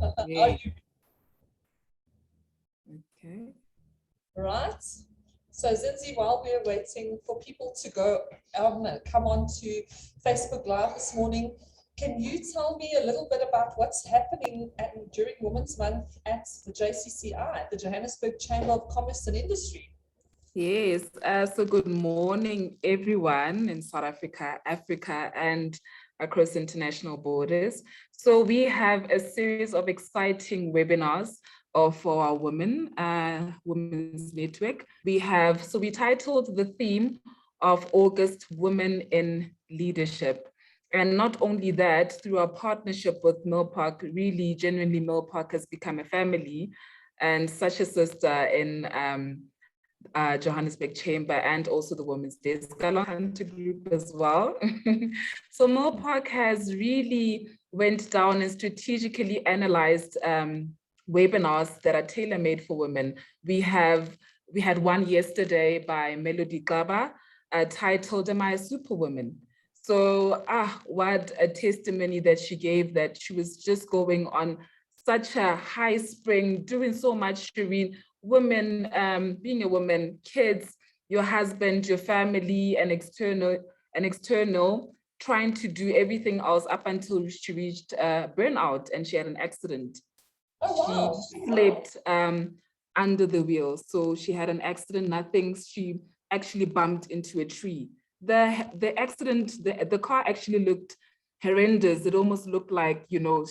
Are Yeah. you Okay. right? So Zinzi, while we're waiting for people to come on to Facebook Live this morning, can you tell me a little bit about what's happening during Women's Month at the JCCI, the Johannesburg Chamber of Commerce and Industry? Yes. So good morning, everyone in South Africa, Africa, and across international borders. So we have a series of exciting webinars for our Women's Network. We titled the theme of August Women in Leadership. And not only that, through our partnership with Millpark, really genuinely Millpark has become a family and such a sister in Johannesburg Chamber and also the Women's Desk Hunter Group as well. So Millpark has really went down and strategically analyzed webinars that are tailor-made for women. We had one yesterday by Melody Gaba titled Am I a Superwoman? So what a testimony that she gave, that she was just going on such a high spring, doing so much, Shireen, women, being a woman, kids, your husband, your family, and external, trying to do everything else up until she reached burnout and she had an accident. Oh, She wow. slipped under the wheel. So she had an accident, nothing. She actually bumped into a tree. The accident, the car actually looked horrendous. It almost looked like,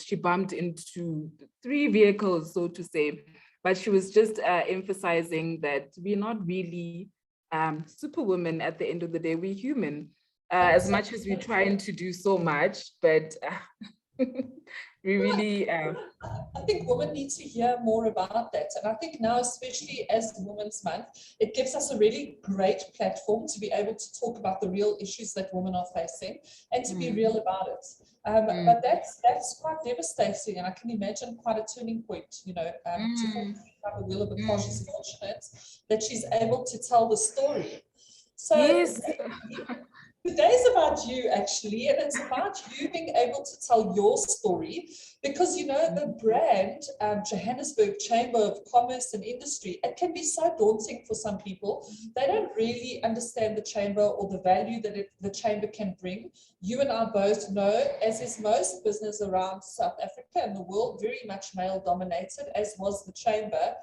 she bumped into three vehicles, so to say. But she was just emphasizing that we're not really superwomen at the end of the day. We're human. As much as we're trying to do so much, but we really I think women need to hear more about that. And I think now, especially as Women's Month, it gives us a really great platform to be able to talk about the real issues that women are facing and to be real about it. But mm, that's quite devastating, and I can imagine quite a turning point. To fall mm, by the wheel of a car, mm. she's fortunate that she's able to tell the story. So Yes. today's about you, actually, and it's about you being able to tell your story because the brand Johannesburg Chamber of Commerce and Industry, it can be so daunting for some people. They don't really understand the chamber or the value that the chamber can bring. You and I both know, as is most business around South Africa and the world, very much male dominated, as was the chamber,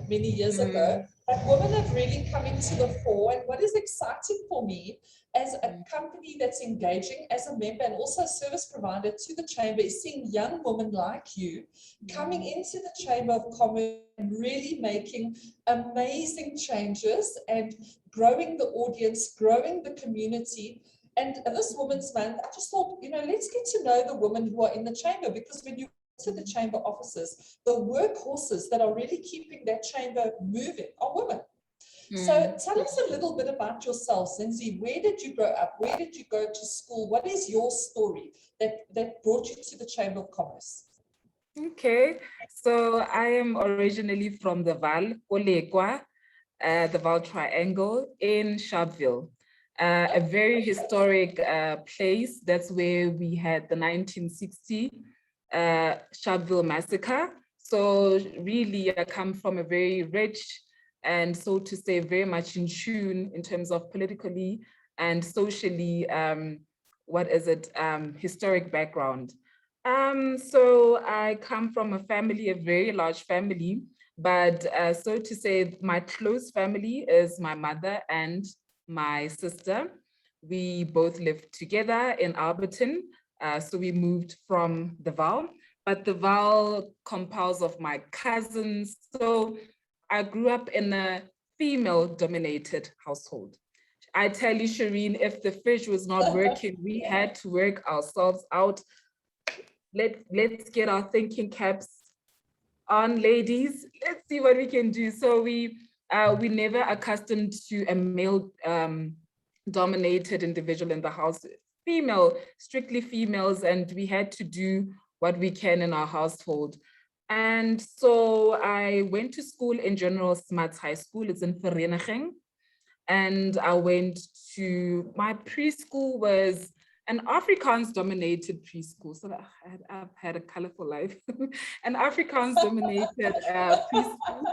many years ago. Mm, But women have really come into the fore. And what is exciting for me as a mm, company that's engaging as a member and also a service provider to the chamber is seeing young women like you coming mm, into the Chamber of Commerce and really making amazing changes and growing the audience, growing the community. And this Women's Month, I just thought, let's get to know the women who are in the chamber, because when you to the chamber offices, the workhorses that are really keeping that chamber moving are women. So mm. tell us a little bit about yourself, Zinzi. Where did you grow up? Where did you go to school? What is your story that brought you to the Chamber of Commerce? Okay, so I am originally from the Val, Olekwa, the Val Triangle in Sharpeville, a very historic place. That's where we had the 1960 Sharpeville massacre. So really, I come from a very rich and, so to say, very much in tune in terms of politically and socially, historic background. So I come from a family, a very large family, but so to say, my close family is my mother and my sister. We both live together in Alberton. So we moved from the Val, but the Val compiles of my cousins. So I grew up in a female dominated household. I tell you, Shireen, if the fridge was not working, we had to work ourselves out. Let's get our thinking caps on, ladies. Let's see what we can do. So we never accustomed to a male dominated individual in the house, female, strictly females, and we had to do what we can in our household. And so I went to school in General Smuts High School. It's in Vereniging. And I went to my preschool was and Afrikaans dominated preschool. So I've had a colorful life. And Afrikaans dominated preschool.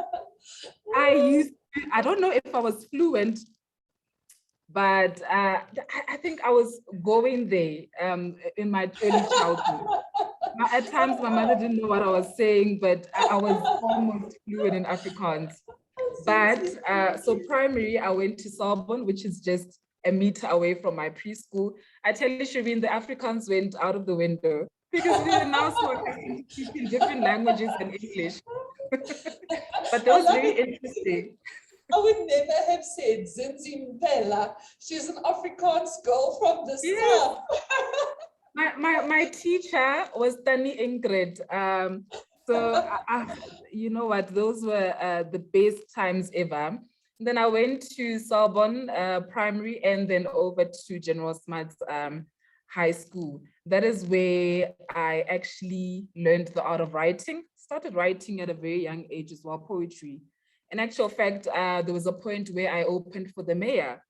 I don't know if I was fluent, but I think I was going there in my early childhood. At times, my mother didn't know what I was saying, but I was almost fluent in Afrikaans. But so primary, I went to Sorbonne, which is just a meter away from my preschool. I tell you, Shireen, the Afrikaans went out of the window because we were now so accustomed to speaking different languages than English. But that was very interesting. I would never have said Zinzi Mpela. She's an Afrikaans girl from the south. My teacher was Tani Ingrid. So you know what, those were the best times ever. And then I went to Sorbonne primary and then over to General Smuts high school. That is where I actually learned the art of writing. Started writing at a very young age as well, poetry. In actual fact, there was a point where I opened for the mayor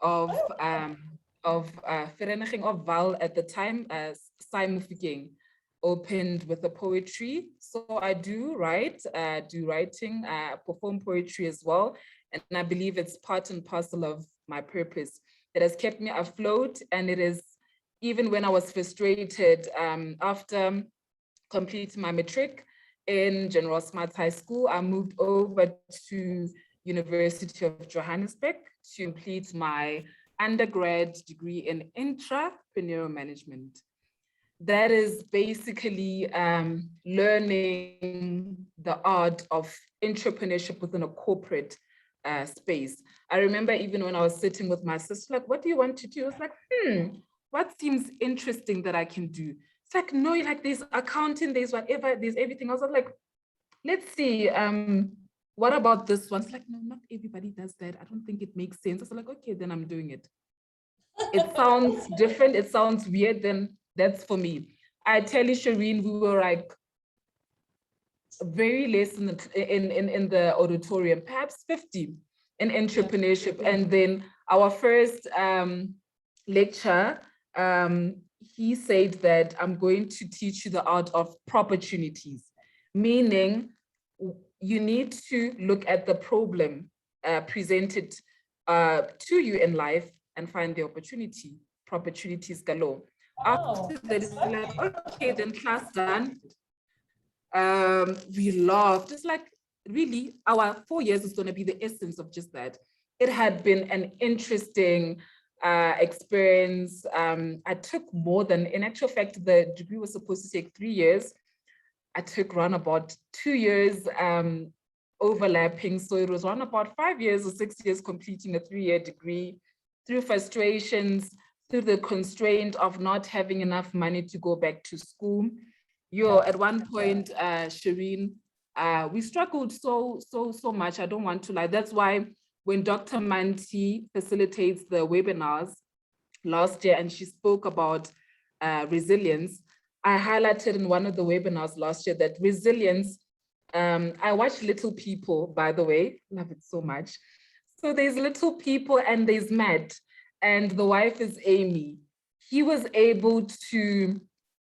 of Vereniging of Val at the time, Simon Mufokeng, opened with the poetry. So I do write, do writing, perform poetry as well. And I believe it's part and parcel of my purpose. It has kept me afloat, and it is, even when I was frustrated after completing my matric in General Smuts High School, I moved over to University of Johannesburg to complete my undergrad degree in entrepreneurial management. That is basically learning the art of entrepreneurship within a corporate space. I remember even when I was sitting with my sister, like, what do you want to do? I was like, what seems interesting that I can do? It's like, no, like there's accounting, there's whatever, there's everything. I was like, let's see, what about this one? It's like, no, not everybody does that. I don't think it makes sense. I was like, okay, then I'm doing it. It sounds different, it sounds weird, then that's for me. I tell you, Shireen, we were like very less in the auditorium, perhaps 50 in entrepreneurship. And then our first lecture, he said that I'm going to teach you the art of opportunities, meaning you need to look at the problem presented to you in life and find the opportunity. Opportunities galore. After that, it's like, okay, then class done. We laughed. It's like, really, our 4 years is going to be the essence of just that. It had been an interesting experience. I took more than, in actual fact, the degree was supposed to take 3 years. I took around about 2 years overlapping. So it was around about 5 years or 6 years completing a 3-year degree, through frustrations, through the constraint of not having enough money to go back to school. At one point, Shireen, we struggled so much. I don't want to lie. That's why when Dr. Manti facilitates the webinars last year and she spoke about resilience, I highlighted in one of the webinars last year that resilience, I watch Little People, by the way, love it so much. So there's Little People and there's Matt, and the wife is Amy. He was able to,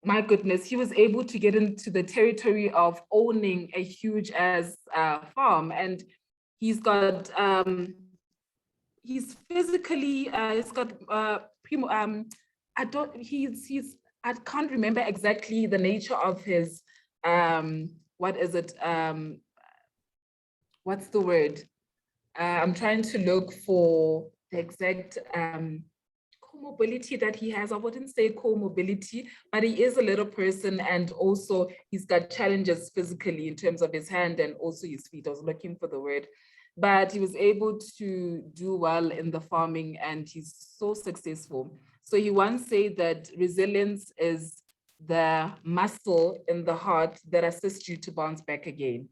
my goodness, he was able to get into the territory of owning a huge as farm, and he's got, he's physically, he's got, I can't remember exactly the nature of his, what is it? What's the word? I'm trying to look for the exact comorbidity that he has. I wouldn't say comorbidity, but he is a little person, and also he's got challenges physically in terms of his hand and also his feet. I was looking for the word, but he was able to do well in the farming and he's so successful. So he once said that resilience is the muscle in the heart that assists you to bounce back again.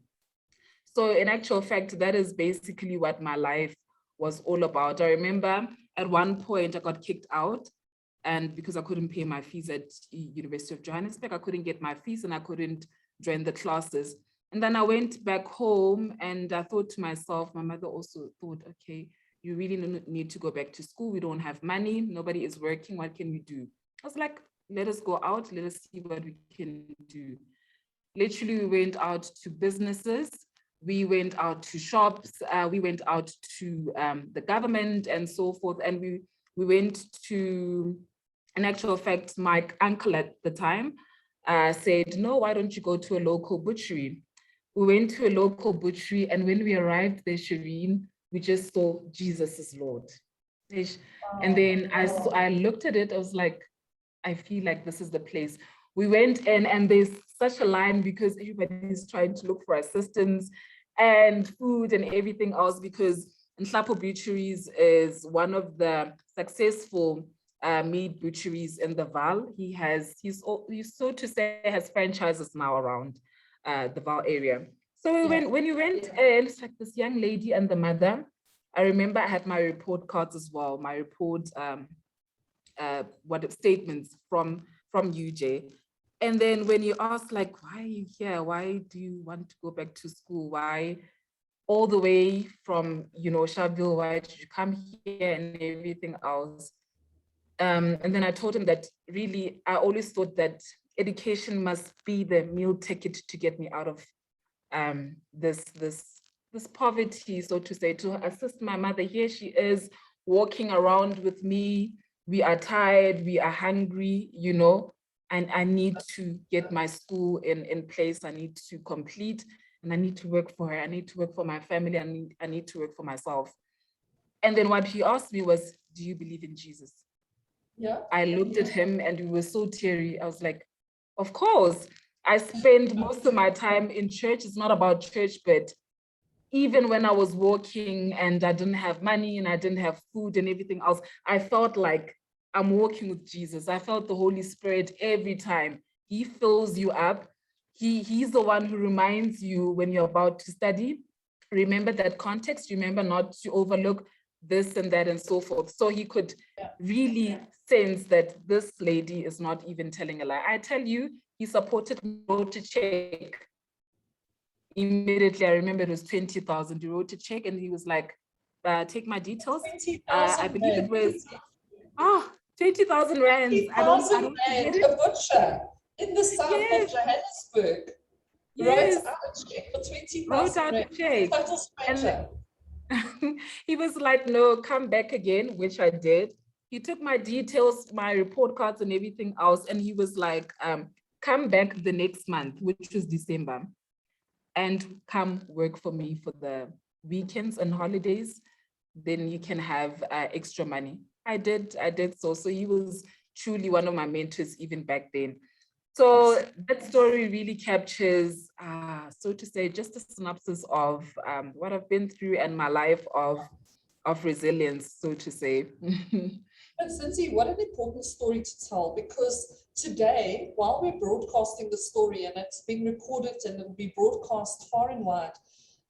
So in actual fact, that is basically what my life was all about. I remember at one point I got kicked out, and because I couldn't pay my fees at University of Johannesburg, I couldn't get my fees and I couldn't join the classes. And then I went back home and I thought to myself, my mother also thought, okay, you really need to go back to school. We don't have money. Nobody is working. What can we do? I was like, let us go out, let us see what we can do. Literally, we went out to businesses, we went out to shops, we went out to the government and so forth. And we went to, in actual fact, my uncle at the time said, no, why don't you go to a local butchery? We went to a local butchery, and when we arrived there, Shireen, we just saw Jesus is Lord. And then I looked at it, I was like, I feel like this is the place. We went in, and there's such a line because everybody's trying to look for assistance and food and everything else, because Nhlapo Butcheries is one of the successful meat butcheries in the Val. He's so to say has franchises now around the Val area. So when you went in, it's like this young lady and the mother. I remember I had my report cards as well, my report statements from UJ. And then when you ask, like, why are you here? Why do you want to go back to school? Why all the way from, Sharpeville, why did you come here and everything else? And then I told him that really, I always thought that education must be the meal ticket to get me out of this poverty, so to say, to assist my mother. Here she is walking around with me. We are tired, we are hungry, and I need to get my school in place. I need to complete, and I need to work for her. I need to work for my family. I need to work for myself. And then what he asked me was, do you believe in Jesus? Yeah. I looked at him and we were so teary. I was like, of course. I spend most of my time in church. It's not about church, but even when I was walking and I didn't have money and I didn't have food and everything else, I felt like I'm walking with Jesus. I felt the Holy Spirit every time. He fills you up. He's the one who reminds you when you're about to study. Remember that context. Remember not to overlook this and that and so forth. So he could really sense that this lady is not even telling a lie. I tell you, he supported me, wrote a check. Immediately, I remember it was 20,000. He wrote a check and he was like, take my details. 20,000 I believe it was 20,000 rands. I don't rand, get it. a butcher in the south of Johannesburg wrote out a check for 20,000 rand. Total stranger. He was like, no, come back again, which I did. He took my details, my report cards and everything else. And he was like, come back the next month, which was December, and come work for me for the weekends and holidays. Then you can have extra money. I did so. So he was truly one of my mentors even back then. So that story really captures, so to say, just a synopsis of what I've been through and my life of resilience, so to say. But Zinzi, what an important story to tell, because today, while we're broadcasting the story and it's being recorded and it'll be broadcast far and wide,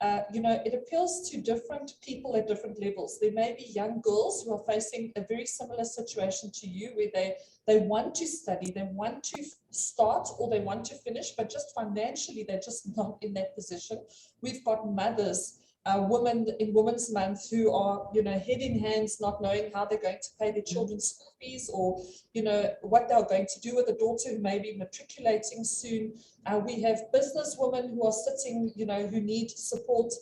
it appeals to different people at different levels. There may be young girls who are facing a very similar situation to you, where they want to study, they want to start, or they want to finish, but just financially, they're just not in that position. We've got mothers, women in Women's Month who are, head in hands, not knowing how they're going to pay their children's school fees, or, what they're going to do with a daughter who may be matriculating soon. We have business women who are sitting, who need support.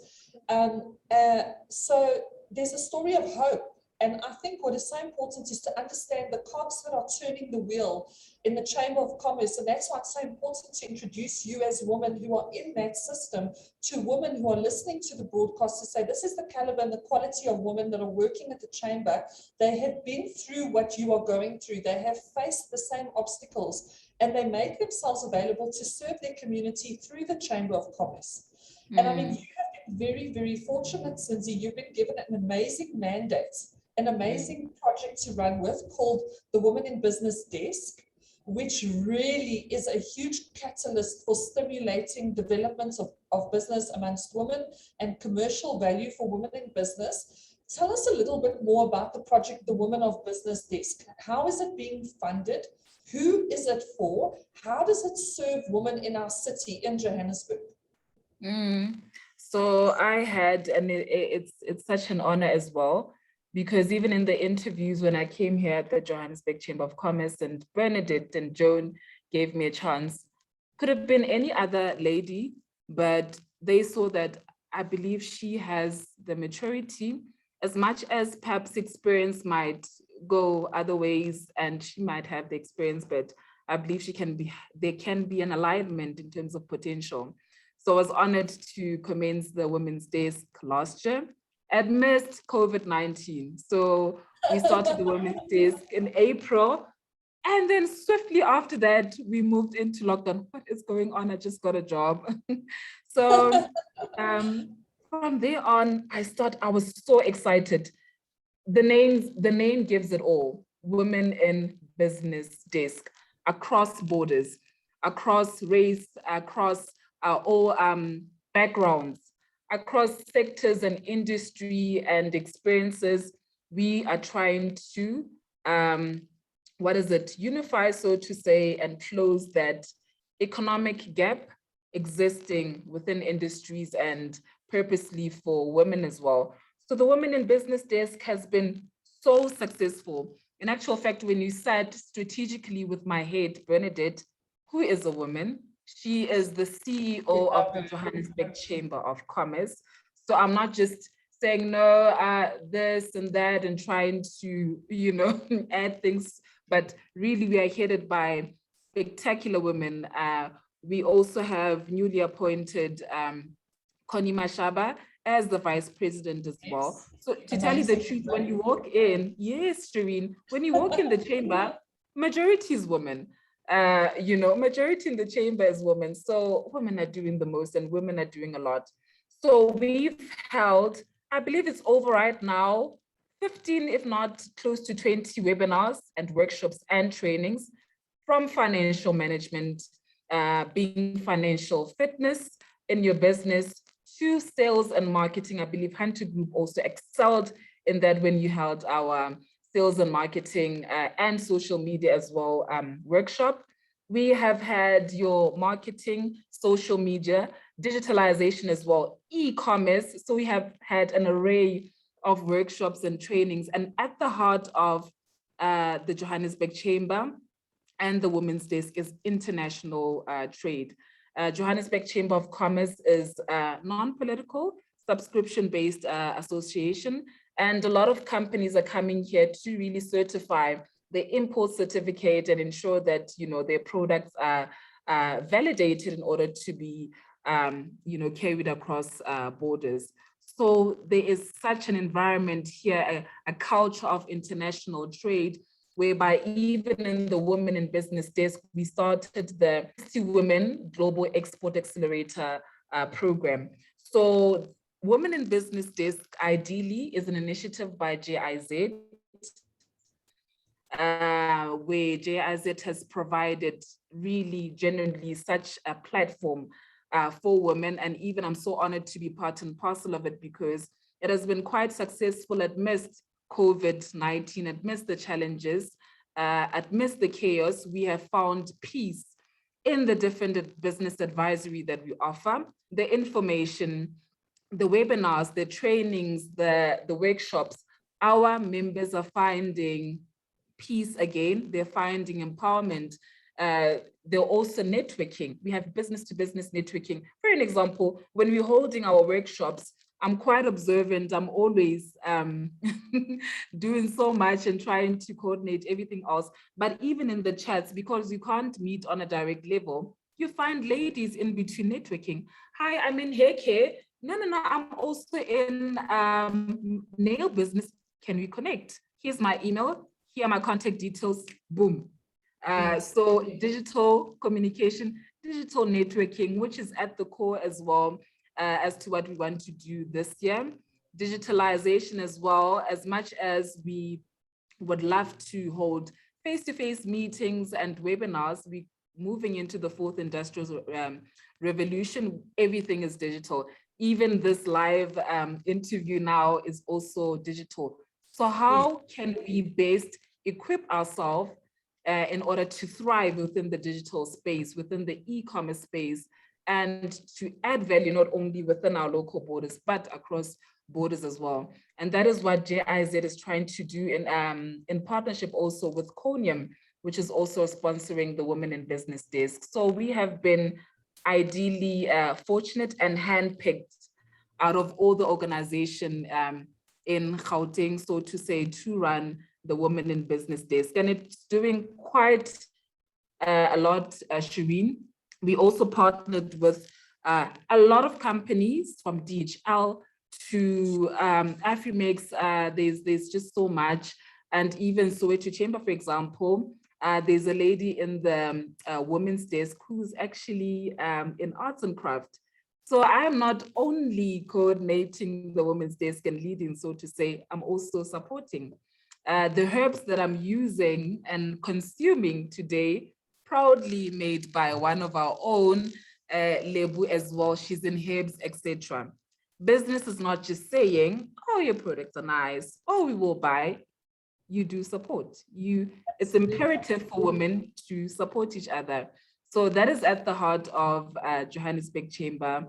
So there's a story of hope. And I think what is so important is to understand the cogs that are turning the wheel in the Chamber of Commerce. And that's why it's so important to introduce you as women who are in that system to women who are listening to the broadcast, to say, this is the caliber and the quality of women that are working at the Chamber. They have been through what you are going through. They have faced the same obstacles, and they make themselves available to serve their community through the Chamber of Commerce. And I mean, you have been very, very fortunate, Zinzi. You've been given an amazing mandate, an amazing project to run with called the Women in Business Desk, which really is a huge catalyst for stimulating development of business amongst women and commercial value for women in business. Tell us a little bit more about the project, the Women of Business Desk. How is it being funded? Who is it for? How does it serve women in our city in Johannesburg? So I had, and it's such an honor as well, because even in the interviews when I came here at the Johannesburg Chamber of Commerce, and Bernadette and Joan gave me a chance, could have been any other lady, but they saw that I believe she has the maturity, as much as perhaps experience might go other ways and she might have the experience, but I believe there can be an alignment in terms of potential. So I was honored to commence the Women's Desk last year amidst COVID-19. So we started the Women's Desk in April, and then swiftly after that, we moved into lockdown. What is going on? I just got a job. So from there on, I was so excited. The name gives it all. Women in Business Desk, across borders, across race, across all backgrounds, across sectors and industry and experiences. We are trying to unify, so to say, and close that economic gap existing within industries and purposely for women as well. So the Women in Business Desk has been so successful. In actual fact, when you sat strategically with my head, Bernadette, who is a woman, she is the CEO of the Johannesburg Chamber of Commerce. So I'm not just saying no, this and that, and trying to, add things, but really we are headed by spectacular women. We also have newly appointed Connie Mashaba as the vice president as well. So to tell you the truth, when you walk in, yes, Shireen, when you walk in the chamber, majority is women. Majority in the chamber is women. So women are doing the most and women are doing a lot. So we've held, I believe it's over right now, 15, if not close to 20 webinars and workshops and trainings, from financial management, being financial fitness in your business, to sales and marketing. I believe Hunter Group also excelled in that when you held our sales and marketing and social media as well workshop. We have had your marketing, social media, digitalization as well, e-commerce. So we have had an array of workshops and trainings. And at the heart of the Johannesburg Chamber and the Women's Desk is international trade. Johannesburg Chamber of Commerce is a non-political, subscription-based association, and a lot of companies are coming here to really certify the import certificate and ensure that their products are validated in order to be carried across borders. So there is such an environment here, a culture of international trade, whereby even in the Women in Business Desk, we started the 60 Women Global Export Accelerator program. So Women in Business Desk ideally is an initiative by GIZ, where GIZ has provided really genuinely such a platform for women. And even I'm so honored to be part and parcel of it, because it has been quite successful amidst COVID-19, amidst the challenges, amidst the chaos. We have found peace in the different business advisory that we offer, the information, the webinars, the trainings, the workshops. Our members are finding peace again. They're finding empowerment. They're also networking. We have business-to-business networking. For an example, when we're holding our workshops, I'm quite observant. I'm always doing so much and trying to coordinate everything else. But even in the chats, because you can't meet on a direct level, you find ladies in between networking. Hi, I'm in hair care. No, I'm also in nail business. Can we connect? Here's my email. Here are my contact details. Boom. So digital communication, digital networking, which is at the core as well as to what we want to do this year. Digitalization as well, as much as we would love to hold face-to-face meetings and webinars, we moving into the fourth industrial revolution. Everything is digital. Even this live interview now is also digital. So how can we best equip ourselves in order to thrive within the digital space, within the e-commerce space, and to add value not only within our local borders, but across borders as well. And that is what JIZ is trying to do in partnership also with Conium, which is also sponsoring the Women in Business Desk. So we have been ideally fortunate and handpicked out of all the organization in Gauteng, so to say, to run the Women in Business Desk. And it's doing quite a lot, Shireen. We also partnered with a lot of companies from DHL to Afrimex. There's just so much. And even Soweto Chamber, for example, there's a lady in the women's desk who's actually in arts and craft. So I'm not only coordinating the women's desk and leading, so to say, I'm also supporting. The herbs that I'm using and consuming today, proudly made by one of our own, Lebu as well. She's in herbs, etc. Business is not just saying, oh, your products are nice, oh, we will buy. You do support. It's imperative for women to support each other. So that is at the heart of Johannesburg Chamber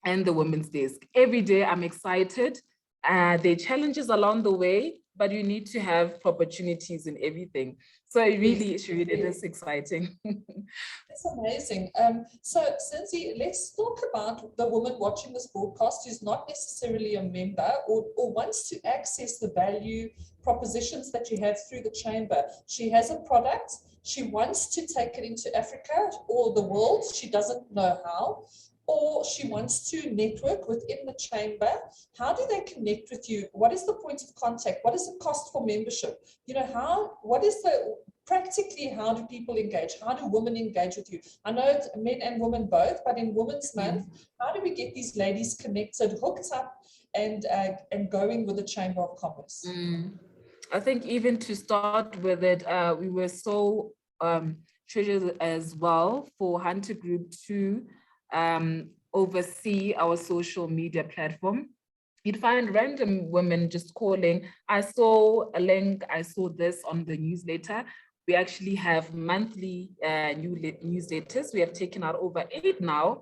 and the Women's Desk. Every day I'm excited. There are challenges along the way, but you need to have opportunities in everything. So it is exciting. That's amazing. So Zinzi, let's talk about the woman watching this broadcast who's not necessarily a member or wants to access the value propositions that you have through the chamber. She has a product, she wants to take it into Africa or the world, she doesn't know how, or she wants to network within the chamber. How do they connect with you? What is the point of contact? What is the cost for membership? You know, practically, how do people engage? How do women engage with you? I know it's men and women both, but in Women's Month, how do we get these ladies connected, hooked up, and going with the Chamber of Commerce? I think even to start with it, we were so treasured as well for Hunter Group to oversee our social media platform. You'd find random women just calling, I saw a link, I saw this on the newsletter. We actually have monthly newsletters. We have taken out over 8 now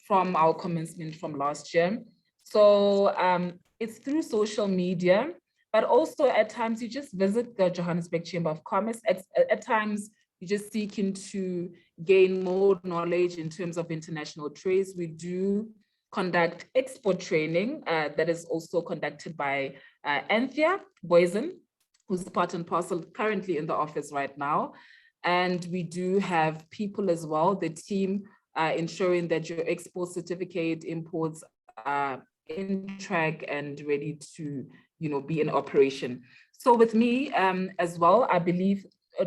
from our commencement from last year. So it's through social media, but also at times you just visit the Johannesburg Chamber of Commerce. At times you're just seeking to gain more knowledge in terms of international trades. We do conduct export training that is also conducted by Anthea Boysen, who's part and parcel currently in the office right now. And we do have people as well, the team ensuring that your export certificate imports are in track and ready to be in operation. So with me as well, I believe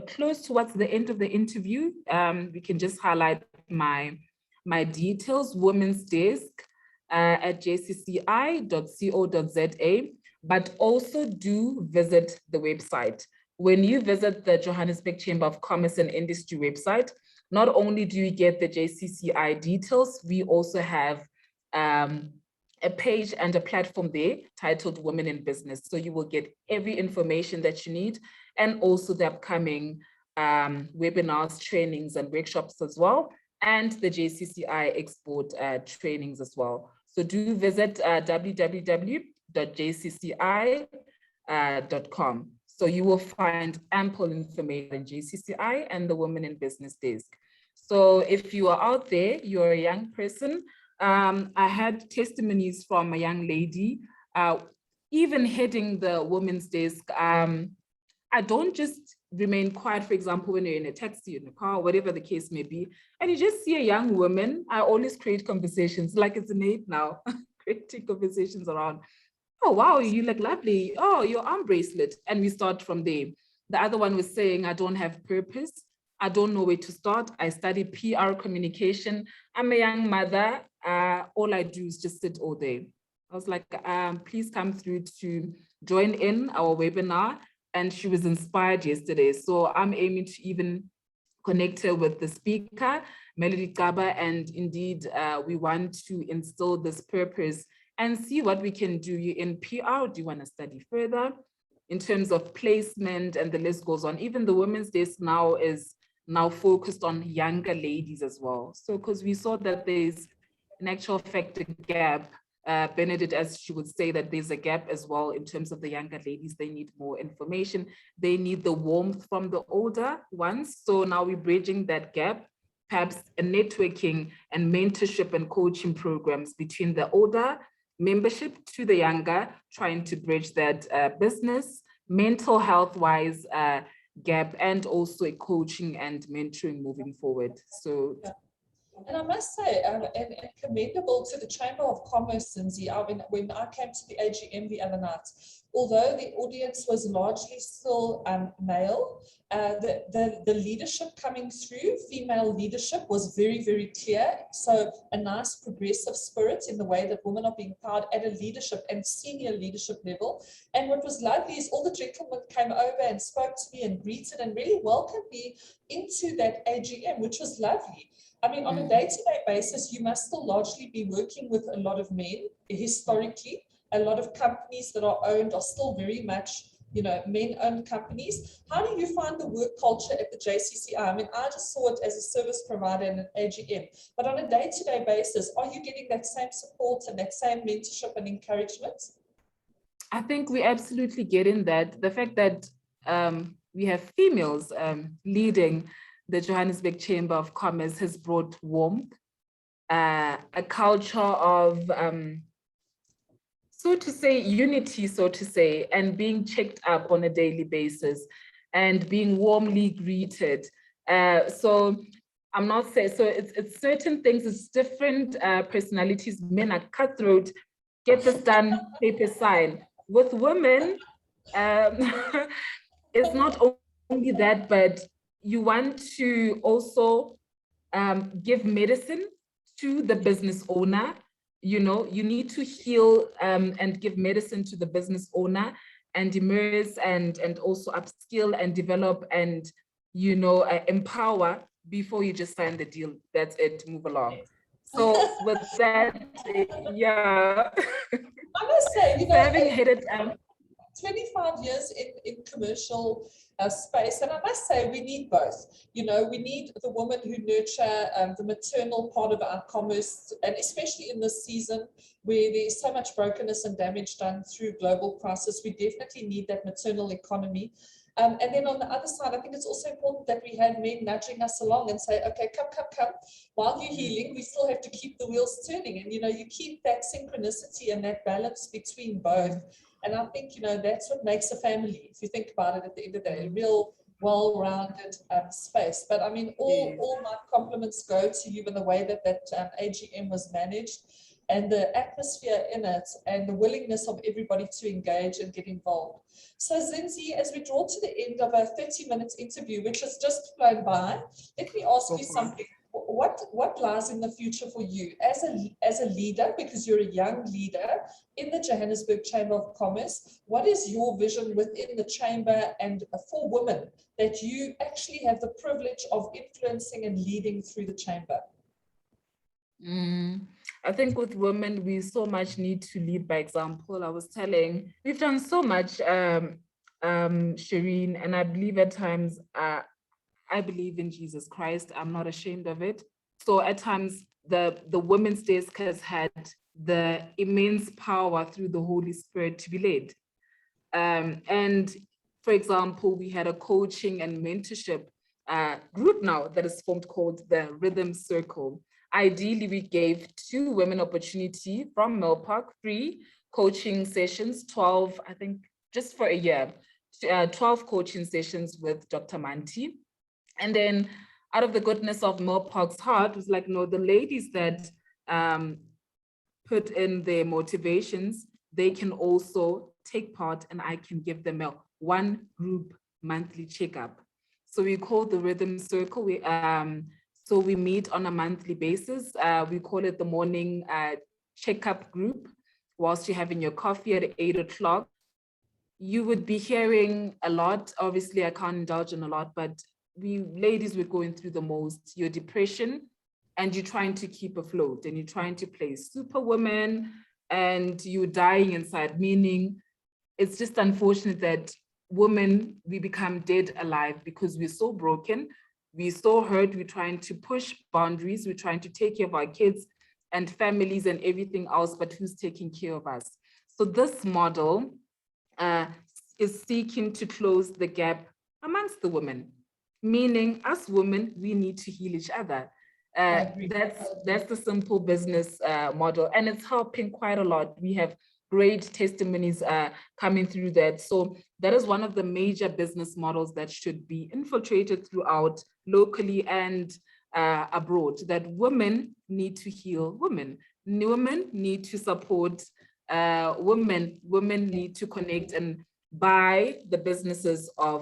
close towards the end of the interview, we can just highlight my details, Women's Desk at jcci.co.za, but also do visit the website. When you visit the Johannesburg Chamber of Commerce and Industry website, not only do you get the JCCI details, we also have a page and a platform there titled Women in Business. So you will get every information that you need, and also the upcoming webinars, trainings, and workshops as well, and the JCCI export trainings as well. So do visit www.jcci.com. So you will find ample information on JCCI and the Women in Business Desk. So if you are out there, you're a young person, I had testimonies from a young lady, even heading the Women's Desk. I don't just remain quiet, for example, when you're in a taxi, in a car, whatever the case may be, and you just see a young woman. I always create conversations, like it's innate now, creating conversations around, oh, wow, you look lovely. Oh, your arm bracelet. And we start from there. The other one was saying, I don't have purpose. I don't know where to start. I study PR communication. I'm a young mother. All I do is just sit all day. I was like, please come through to join in our webinar. And she was inspired yesterday. So I'm aiming to even connect her with the speaker, Melody Kaba, and indeed, we want to instill this purpose and see what we can do. You in PR, do you want to study further? In terms of placement, and the list goes on. Even the Women's Desk now is focused on younger ladies as well. So, because we saw that there's in actual fact a gap Benedict, as she would say, that there's a gap as well in terms of the younger ladies. They need more information. They need the warmth from the older ones. So now we're bridging that gap, perhaps a networking and mentorship and coaching programs between the older membership to the younger, trying to bridge that business, mental health wise gap, and also a coaching and mentoring moving forward. So yeah. And I must say, and commendable to the Chamber of Commerce, Zinzi. When I came to the AGM the other night, although the audience was largely still male, the leadership coming through, female leadership, was very, very clear. So a nice progressive spirit in the way that women are being empowered at a leadership and senior leadership level. And what was lovely is all the gentlemen came over and spoke to me and greeted and really welcomed me into that AGM, which was lovely. I mean, on a day-to-day basis, you must still largely be working with a lot of men. Historically, a lot of companies that are owned are still very much, men-owned companies. How do you find the work culture at the JCCI? I mean, I just saw it as a service provider and an AGM, but on a day-to-day basis, are you getting that same support and that same mentorship and encouragement? I think we absolutely get in that. The fact that we have females leading the Johannesburg Chamber of Commerce has brought warmth, a culture of, so to say, unity, so to say, and being checked up on a daily basis and being warmly greeted. So I'm not saying, so it's certain things, it's different personalities. Men are cutthroat, get this done, paper sign. With women, it's not only that, but you want to also give medicine to the business owner. You need to heal and give medicine to the business owner and immerse and also upskill and develop and, empower before you just sign the deal. That's it, move along. So with that, yeah. I must say, so having headed 25 years in commercial space, and I must say we need both. We need the women who nurture the maternal part of our commerce, and especially in this season where there's so much brokenness and damage done through global crisis, we definitely need that maternal economy. And then on the other side, I think it's also important that we have men nudging us along and say, okay, come. While you're healing, we still have to keep the wheels turning. And, you keep that synchronicity and that balance between both. And I think, that's what makes a family, if you think about it at the end of the day, a real well-rounded space. But I mean, all my compliments go to you in the way that AGM was managed and the atmosphere in it and the willingness of everybody to engage and get involved. So Zinzi, as we draw to the end of a 30-minute interview, which has just flown by, let me ask you something. What lies in the future for you as a leader, because you're a young leader in the Johannesburg Chamber of Commerce? What is your vision within the chamber and for women that you actually have the privilege of influencing and leading through the chamber? I think with women, we so much need to lead by example. I was telling, we've done so much, Shireen, and I believe at times, I believe in Jesus Christ. I'm not ashamed of it. So at times, the women's desk has had the immense power through the Holy Spirit to be led. And for example, we had a coaching and mentorship group now that is formed called the Rhythm Circle. Ideally, we gave 2 women opportunity from Melpark, free coaching sessions, 12, I think, just for a year, 12 coaching sessions with Dr. Manti. And then out of the goodness of Melpark's heart, was like, no, the ladies that put in their motivations, they can also take part and I can give them a 1 group monthly checkup. So we call the Rhythm Circle. So we meet on a monthly basis. We call it the morning checkup group. Whilst you're having your coffee at 8 o'clock, you would be hearing a lot. Obviously, I can't indulge in a lot, but we ladies were going through the most, your depression, and you're trying to keep afloat and you're trying to play superwoman and you're dying inside, meaning it's just unfortunate that women, we become dead alive because we're so broken. We're so hurt, we're trying to push boundaries, we're trying to take care of our kids and families and everything else, but who's taking care of us? So this model is seeking to close the gap amongst the women, meaning us women, we need to heal each other. That's the simple business model, and it's helping quite a lot. We have great testimonies coming through that. So that is one of the major business models that should be infiltrated throughout locally and abroad, that women need to heal women. Women need to support women. Women need to connect and buy the businesses of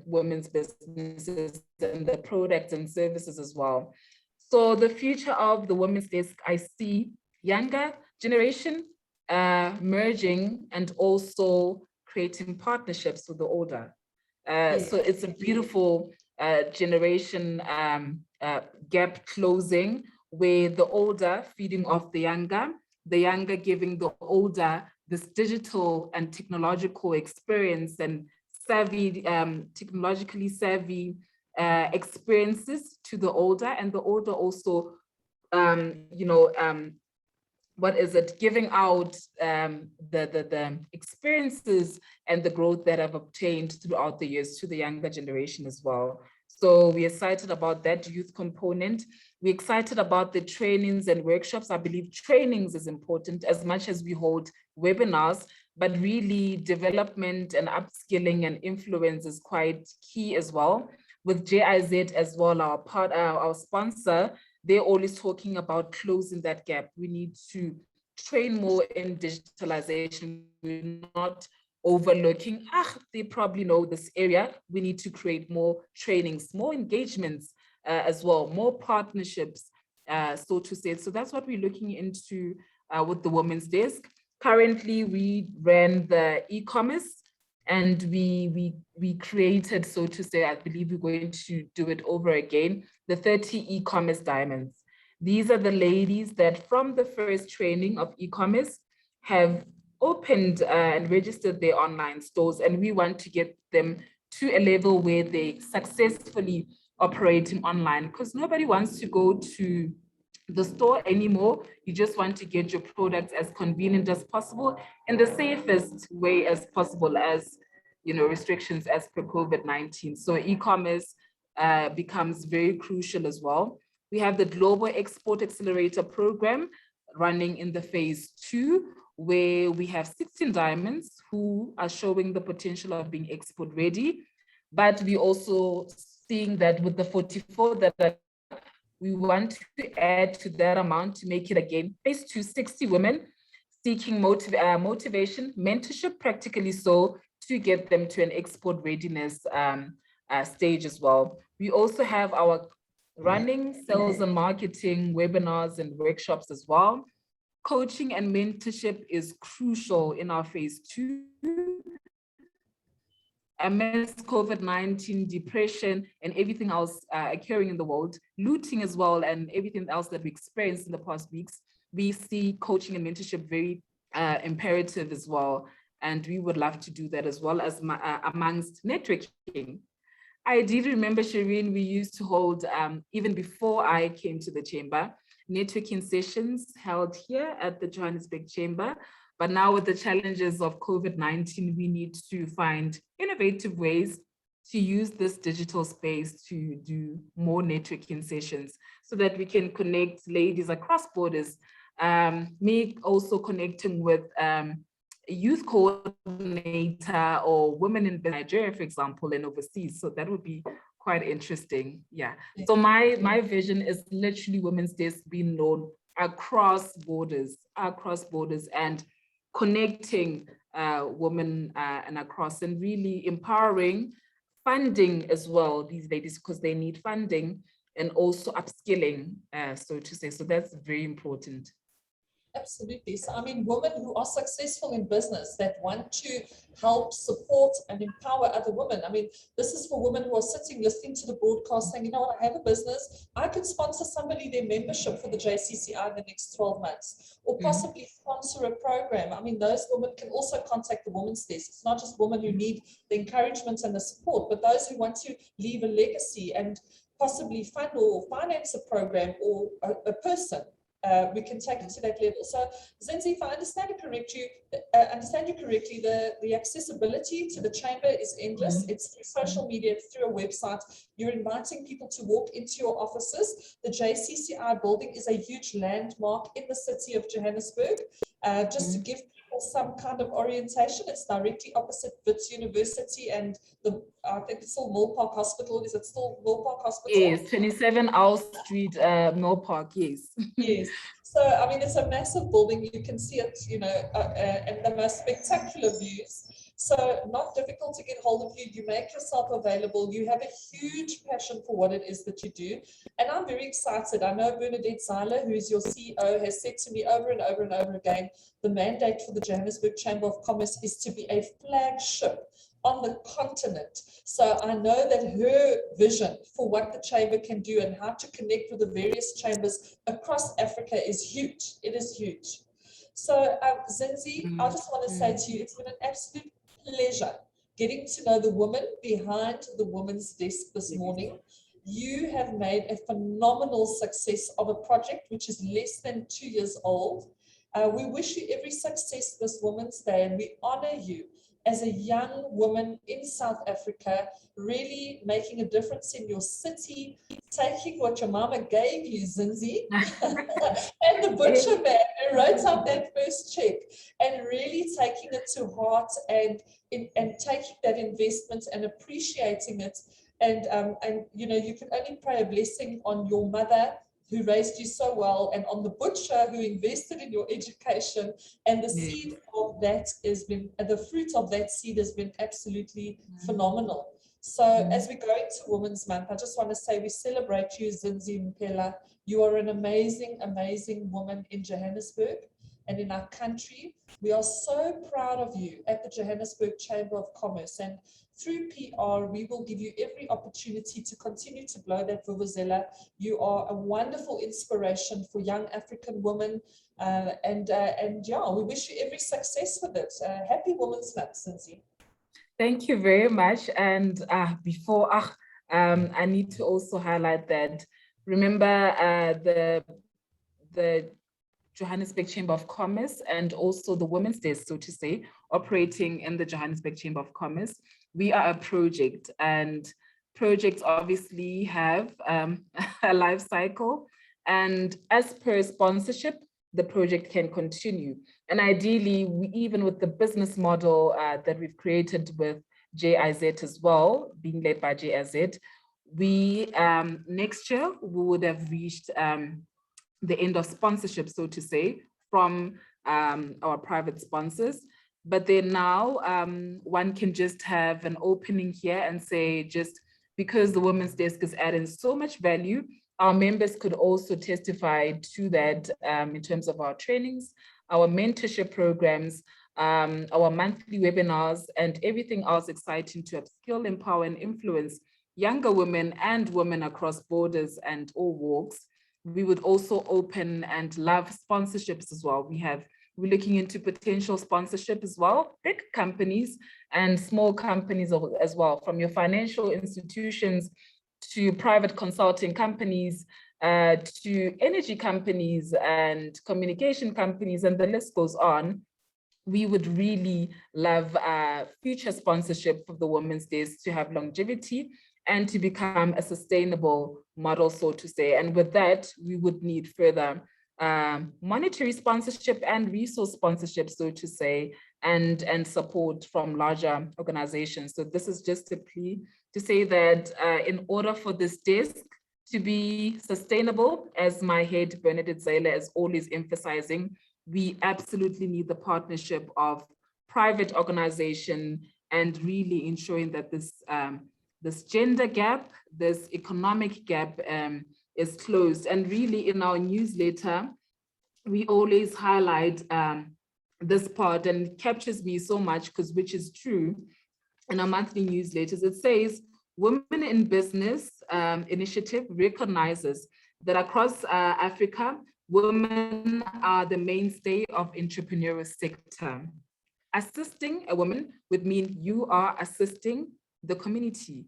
women's businesses and the products and services as well. So the future of the Women's Desk, I see younger generation merging and also creating partnerships with the older. So it's a beautiful generation gap closing, where the older feeding off the younger giving the older this digital and technological experience and savvy, technologically savvy experiences to the older, and the older also, what is it, giving out the experiences and the growth that I've obtained throughout the years to the younger generation as well. So we're excited about that youth component. We're excited about the trainings and workshops. I believe trainings is important as much as we hold webinars, but really development and upskilling and influence is quite key as well. With JIZ as well, our sponsor, they're always talking about closing that gap. We need to train more in digitalization. We're not overlooking, they probably know this area. We need to create more trainings, more engagements as well, more partnerships, so to say. So that's what we're looking into with the Women's Desk. Currently, we ran the e-commerce, and we created, so to say, I believe we're going to do it over again, the 30 e-commerce diamonds. These are the ladies that from the first training of e-commerce have opened and registered their online stores, and we want to get them to a level where they successfully operating online, because nobody wants to go to the store anymore. You just want to get your products as convenient as possible in the safest way as possible, as restrictions as per COVID-19. So e-commerce becomes very crucial as well. We have the Global Export Accelerator Program running in the phase 2, where we have 16 diamonds who are showing the potential of being export ready. But we also seeing that with the 44 that we want to add to that amount to make it again phase 2, 60 women seeking motivation, mentorship, practically so, to get them to an export readiness stage as well. We also have our running sales and marketing webinars and workshops as well. Coaching and mentorship is crucial in our phase 2. Amidst COVID-19, depression, and everything else occurring in the world, looting as well, and everything else that we experienced in the past weeks, we see coaching and mentorship very imperative as well. And we would love to do that as well as amongst networking. I did remember, Shireen, we used to hold, even before I came to the chamber, networking sessions held here at the Johannesburg Chamber. But now with the challenges of COVID-19, we need to find innovative ways to use this digital space to do more networking sessions so that we can connect ladies across borders. Me also connecting with a youth coordinator or women in Nigeria, for example, and overseas. So that would be quite interesting. Yeah. So my vision is literally Women's Desk being known across borders, and connecting women and across, and really empowering, funding as well these ladies, because they need funding, and also upskilling, so to say. So that's very important. Absolutely. So, I mean, women who are successful in business that want to help, support, and empower other women. I mean, this is for women who are sitting, listening to the broadcast, saying, you know what, I have a business. I could sponsor somebody their membership for the JCCI in the next 12 months, or possibly sponsor a program. I mean, those women can also contact the Women's Desk. It's not just women who need the encouragement and the support, but those who want to leave a legacy and possibly fund or finance a program or a person. we can take it to that level. So, Zinzi, if I understand you correctly, the accessibility to the chamber is endless. It's through social media, it's through a website. You're inviting people to walk into your offices. The JCCI building is a huge landmark in the city of Johannesburg. Just to give people some kind of orientation, it's directly opposite Wits University and I think it's still Mill Park Hospital. Is it still Mill Park Hospital? Yes, 27 Owl Street, Mill Park, yes. Yes. So, I mean, it's a massive building. You can see it, and the most spectacular views. So, not difficult to get hold of you. You make yourself available. You have a huge passion for what it is that you do. And I'm very excited. I know Bernadette Zeiler, who is your CEO, has said to me over and over and over again, the mandate for the Johannesburg Chamber of Commerce is to be a flagship on the continent. So I know that her vision for what the chamber can do and how to connect with the various chambers across Africa is huge. It is huge. So Zinzi, I just want to say to you, it's been an absolute pleasure getting to know the woman behind the woman's desk this morning. You have made a phenomenal success of a project which is less than 2 years old. We wish you every success this Women's Day, and we honor you as a young woman in South Africa, really making a difference in your city, taking what your mama gave you, Zinzi, and the butcher man who wrote up that first check, and really taking it to heart and taking that investment and appreciating it. And you can only pray a blessing on your mother who raised you so well, and on the butcher who invested in your education, and the seed of that the fruit of that seed has been absolutely phenomenal. So as we go into Women's Month, I just want to say we celebrate you, Zinzi Mpela. You are an amazing, amazing woman in Johannesburg and in our country. We are so proud of you at the Johannesburg Chamber of Commerce, and through PR, we will give you every opportunity to continue to blow that vuvuzela. You are a wonderful inspiration for young African women, and we wish you every success with it. Happy Women's Month, Zinzi. Thank you very much. And I need to also highlight that, remember the Johannesburg Chamber of Commerce and also the Women's Desk, so to say, operating in the Johannesburg Chamber of Commerce. We are a project, and projects obviously have a life cycle. And as per sponsorship, the project can continue. And ideally, even with the business model that we've created with JIZ as well, being led by JIZ, we next year we would have reached the end of sponsorship, so to say, from our private sponsors. But then now one can just have an opening here and say, just because the Women's Desk is adding so much value, our members could also testify to that in terms of our trainings, our mentorship programs, our monthly webinars, and everything else exciting to upskill, empower, and influence younger women and women across borders and all walks. We would also open and love sponsorships as well. We're looking into potential sponsorship as well, big companies and small companies as well, from your financial institutions to private consulting companies, to energy companies and communication companies, and the list goes on. We would really love future sponsorship for the Women's Desk to have longevity and to become a sustainable model, so to say. And with that, we would need further monetary sponsorship and resource sponsorship, so to say, and support from larger organizations. So this is just a plea to say that in order for this desk to be sustainable, as my head, Bernadette Zeiler, is always emphasizing, we absolutely need the partnership of private organization and really ensuring that this gender gap, this economic gap is closed. And really in our newsletter, we always highlight this part, and it captures me so much which is true. In our monthly newsletters, it says, Women in Business initiative recognizes that across Africa, women are the mainstay of entrepreneurial sector. Assisting a woman would mean you are assisting the community.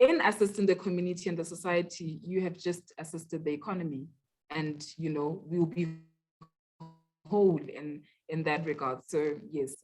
In assisting the community and the society, you have just assisted the economy. and we'll be whole in that regard. So yes,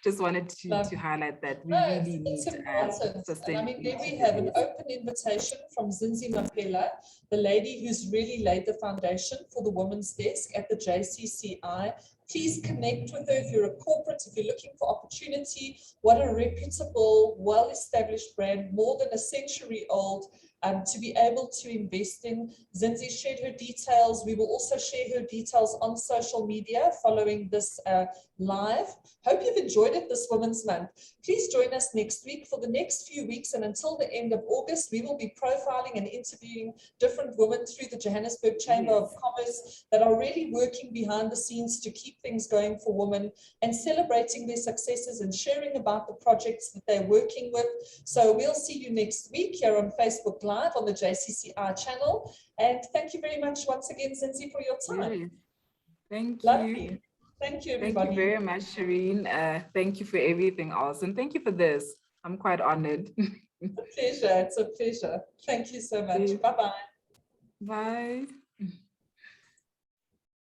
just wanted to highlight that we No, really it's need important. And I mean, there we sustainability. have an open invitation from Zinzi Mpela, the lady who's really laid the foundation for the Women's Desk at the JCCI. Please connect with her if you're a corporate, if you're looking for opportunity. What a reputable, well-established brand, more than a century old, to be able to invest in. Zinzi shared her details. We will also share her details on social media following this live. Hope you've enjoyed it this Women's Month. Please join us next week for the next few weeks, and until the end of August, we will be profiling and interviewing different women through the Johannesburg Chamber of Commerce that are really working behind the scenes to keep things going for women and celebrating their successes and sharing about the projects that they're working with. So we'll see you next week here on Facebook Live on the JCCI channel. And thank you very much once again, Zinzi, for your time. Thank Lovely. you. Thank you, everybody. Thank you very much, Shireen. Thank you for everything else. And thank you for this. I'm quite honored. It's a pleasure. It's a pleasure. Thank you so much. Bye-bye. Bye.